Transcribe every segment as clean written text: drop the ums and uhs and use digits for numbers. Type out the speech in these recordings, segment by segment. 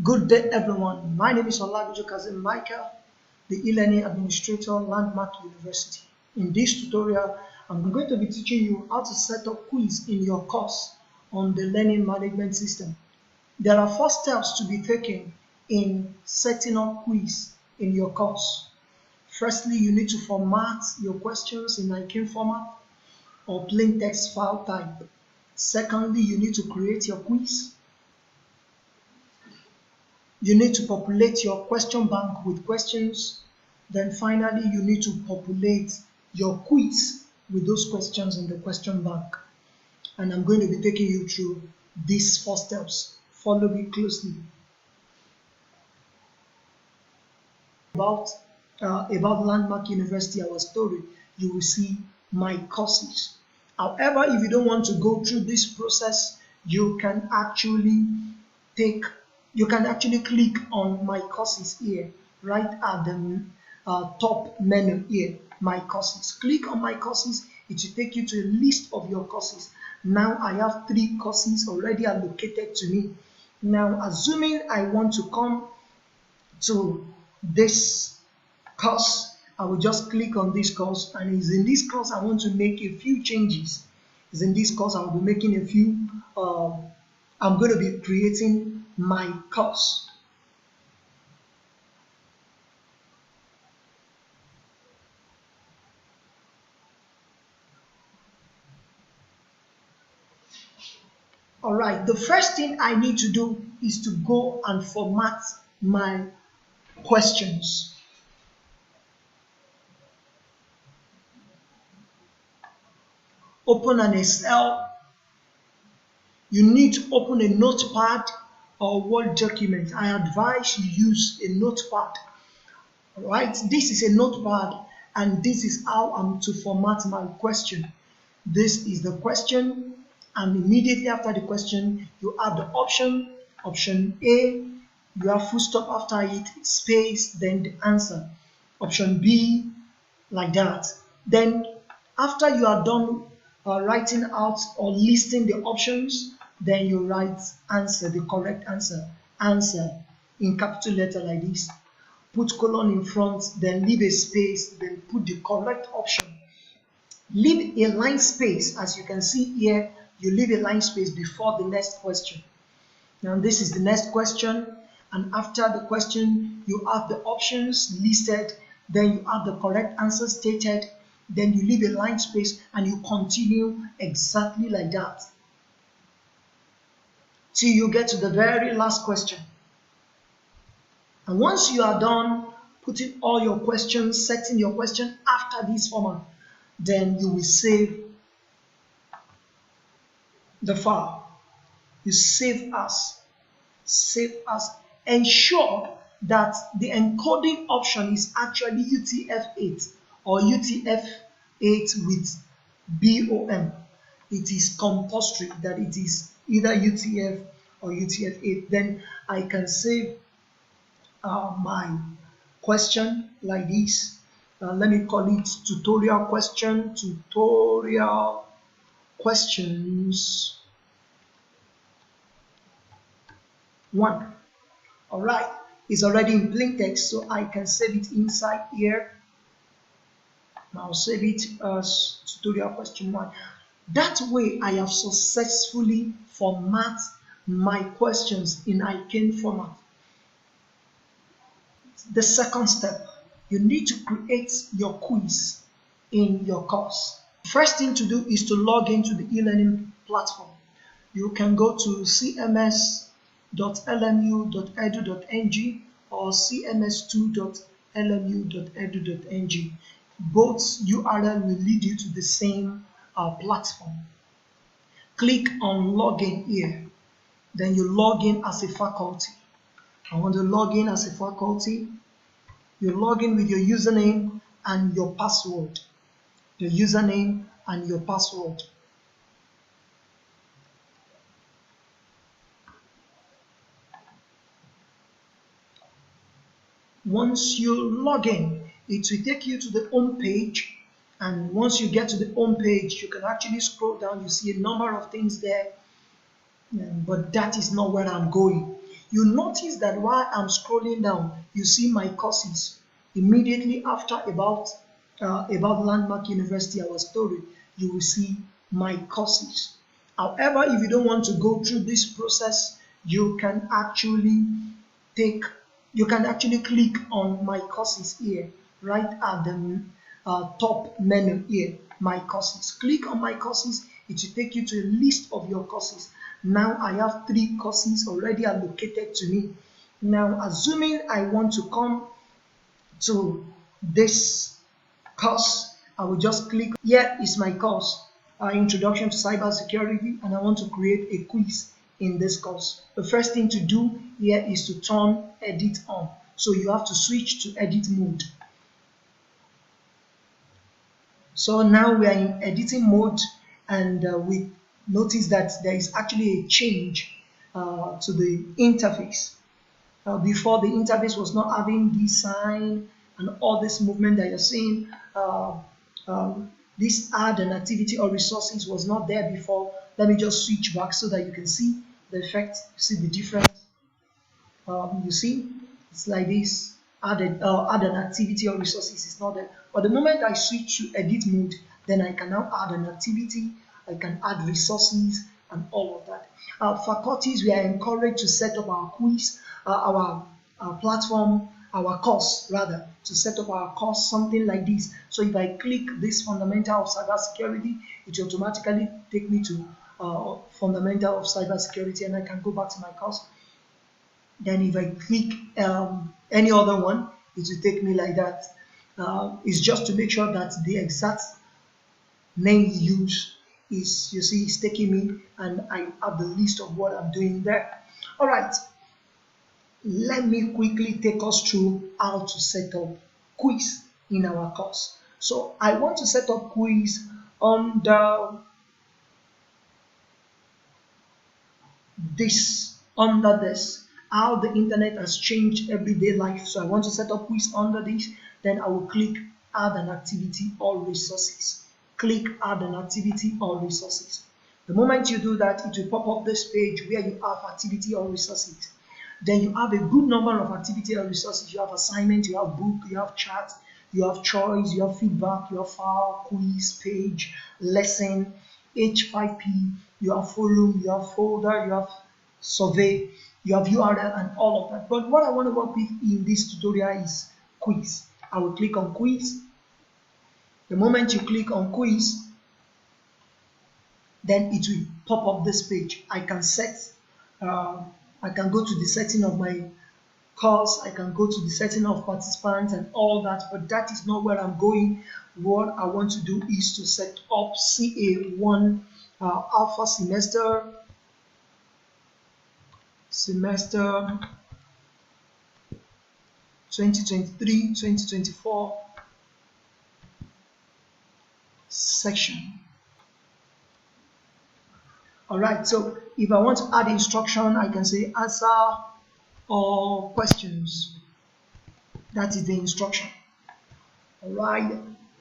Good day, everyone. My name is Olabijo Kazim Michael, the e-learning administrator, Landmark University. In this tutorial, I'm going to be teaching you how to set up quiz in your course on the learning management system. There are 4 steps to be taken in setting up quiz in your course. Firstly, you need to format your questions in ICANN format or plain text file type. Secondly, you need to create your quiz. You need to populate your question bank with questions. Then finally, you need to populate your quiz with those questions in the question bank. And I'm going to be taking you through these 4 steps. Follow me closely. About Landmark University, our story, you will see my courses. However, if you don't want to go through this process, you can actually click on my courses here, right at the top menu here, my courses. Click on my courses, it will take you to a list of your courses. Now I have 3 courses already allocated to me. Now, assuming I want to come to this course, I will just click on this course, and it's in this course I want to make a few changes. It's in this course I'll be making a few I'm going to be creating my course. Alright, the first thing I need to do is to go and format my questions. Open an Excel. You need to open a notepad or Word document. I advise you use a notepad. Alright, this is a notepad, and this is how I'm to format my question. This is the question, and immediately after the question, you have the option A, you have full stop after it, space, then the answer. Option B, like that. Then after you are done writing out or listing the options, then you write answer, the correct answer. Answer in capital letter like this. Put colon in front, then leave a space, then put the correct option. Leave a line space, as you can see here, you leave a line space before the next question. Now this is the next question, and after the question you have the options listed, then you have the correct answer stated, then you leave a line space and you continue exactly like that till you get to the very last question. And once you are done putting all your questions, setting your question after this format, then you will save the file. You save as. Ensure that the encoding option is actually UTF-8 or UTF-8 with BOM. It is compulsory that it is either UTF or UTF-8. Then I can save my question like this. Let me call it tutorial questions 1. Alright, it's already in plain text, so I can save it inside here. I'll save it as tutorial question 1. That way I have successfully format my questions in ICANN format. The second step, you need to create your quiz in your course. First thing to do is to log into the e-learning platform. You can go to cms.lmu.edu.ng or cms2.lmu.edu.ng. Both URL will lead you to the same platform. Click on login here. Then you log in as a faculty. I want to log in as a faculty. You log in with your username and your password. Your username and your password. Once you log in, it will take you to the home page, and once you get to the home page, you can actually scroll down. You see a number of things there, but that is not where I'm going. You notice that while I'm scrolling down, you see my courses. Immediately after about Landmark University, our story, you will see my courses. However, if you don't want to go through this process, you can actually take you can actually click on my courses here, right at the top menu here, my courses. Click on my courses, it will take you to a list of your courses. Now I have 3 courses already allocated to me. Now assuming I want to come to this course, I will just click. Here is my course, Introduction to Cybersecurity, and I want to create a quiz in this course. The first thing to do here is to turn edit on. So you have to switch to edit mode. So now we are in editing mode, and we notice that there is actually a change to the interface. Before, the interface was not having this sign and all this movement that you're seeing. This add an activity or resources was not there before. Let me just switch back so that you can see the effect, see the difference. You see, it's like this. Add an activity or resources is not there. But the moment I switch to edit mode, then I can now add an activity, I can add resources and all of that. Faculties, we are encouraged to set up our quiz, our platform, our course rather, to set up our course, something like this. So if I click this fundamental of cybersecurity, it will automatically take me to fundamental of cybersecurity, and I can go back to my course. Then if I click any other one, it will take me like that. It's just to make sure that the exact name you use is, you see, it's taking me, and I have the list of what I'm doing there. All right, let me quickly take us through how to set up quiz in our course. So I want to set up quiz under this, how the internet has changed everyday life. So I want to set up quiz under this. Then I will click add an activity or resources. Click add an activity or resources. The moment you do that, it will pop up this page where you have activity or resources. Then you have a good number of activity or resources. You have assignment, you have book, you have chat, you have choice, you have feedback, you have file, quiz, page, lesson, H5P, you have forum, you have folder, you have survey, you have URL and all of that. But what I want to work with in this tutorial is quiz. I will click on quiz. The moment you click on quiz, then it will pop up this page. I can set, I can go to the setting of my course, I can go to the setting of participants and all that, but that is not where I'm going. What I want to do is to set up CA1 alpha semester 2023-2024 section. All right, so if I want to add instruction, I can say answer all questions. That is the instruction. All right,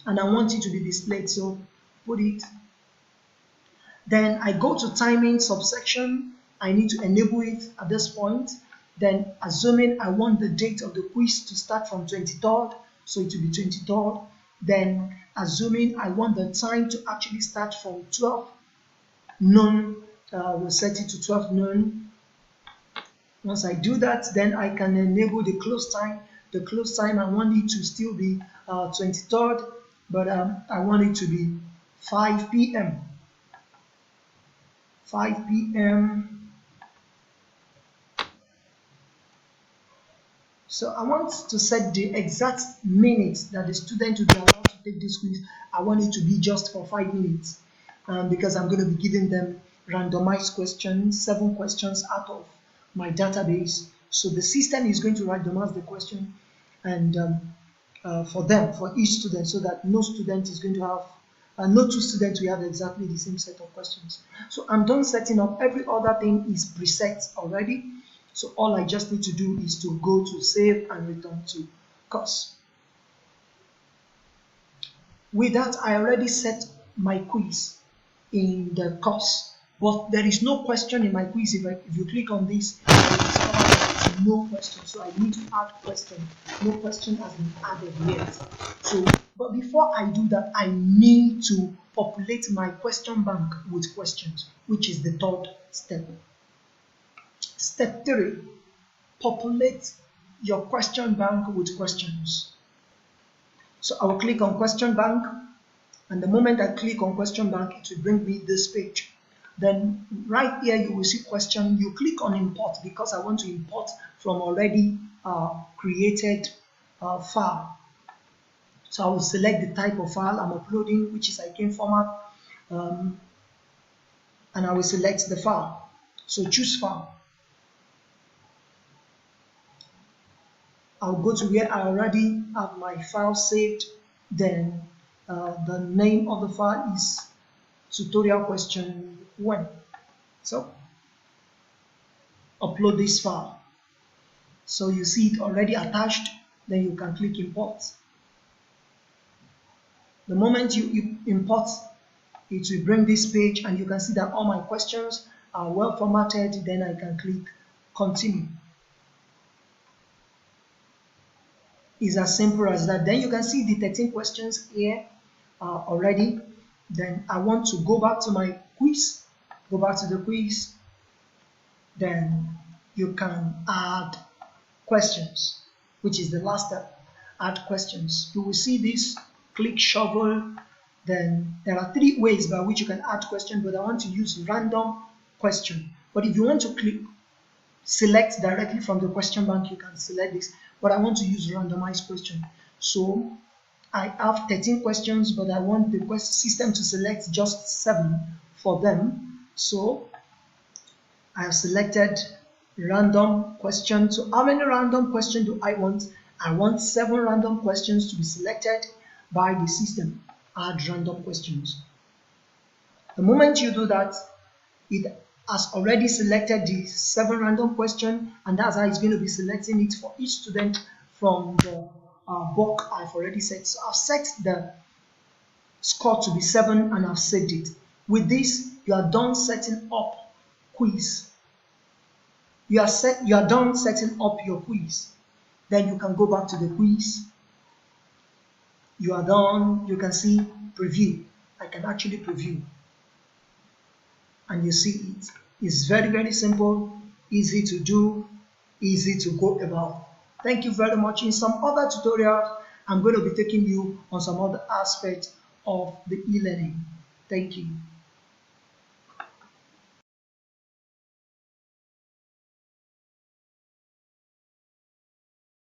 and I want it to be displayed, so put it. Then I go to timing subsection. I need to enable it at this point. Then assuming I want the date of the quiz to start from 23rd, so it will be 23rd. Then assuming I want the time to actually start from 12 noon, we'll set it to 12 noon. Once I do that, then I can enable the close time. The close time, I want it to still be 23rd, but I want it to be 5 p.m. 5 p.m. So I want to set the exact minutes that the student will be allowed to take this quiz. I want it to be just for 5 minutes because I'm going to be giving them randomized questions, 7 questions out of my database. So the system is going to randomize the question and for them, for each student, so that no student is going to have, no 2 students will have exactly the same set of questions. So I'm done setting up. Every other thing is preset already. So all I just need to do is to go to save and return to course. With that, I already set my quiz in the course, but there is no question in my quiz. If you click on this, you discover no question, so I need to add question. No question has been added yet. So, but before I do that, I need to populate my question bank with questions, which is the third step. Step 3, populate your question bank with questions. So I will click on question bank, and the moment I click on question bank, it will bring me this page. Then right here you will see question. You click on import because I want to import from already created file. So I will select the type of file I'm uploading, which is ICANN format, and I will select the file. So choose file. I'll go to where I already have my file saved. Then the name of the file is tutorial question 1. So upload this file. So you see it already attached, then you can click import. The moment you import, it will bring this page, and you can see that all my questions are well formatted. Then I can click continue. It's as simple as that. Then you can see the 13 questions here already. Then I want to go back to my quiz. Go back to the quiz. Then you can add questions, which is the last step. Add questions. You will see this. Click shovel. Then there are 3 ways by which you can add questions, but I want to use random question. But if you want to select directly from the question bank, you can select this. But I want to use randomized question. So I have 13 questions, but I want the system to select just 7 for them. So I have selected random question. So how many random questions do I want? I want 7 random questions to be selected by the system. Add random questions. The moment you do that, it has already selected the 7 random questions, and that's how it's going to be selecting it for each student from the book I've already set. So I've set the score to be 7 and I've saved it. With this, you are done setting up quiz. You are done setting up your quiz. Then you can go back to the quiz. You are done. You can see preview. I can actually preview. And you see it. It's very, very simple, easy to do, easy to go about. Thank you very much. In some other tutorials, I'm going to be taking you on some other aspects of the e-learning. Thank you.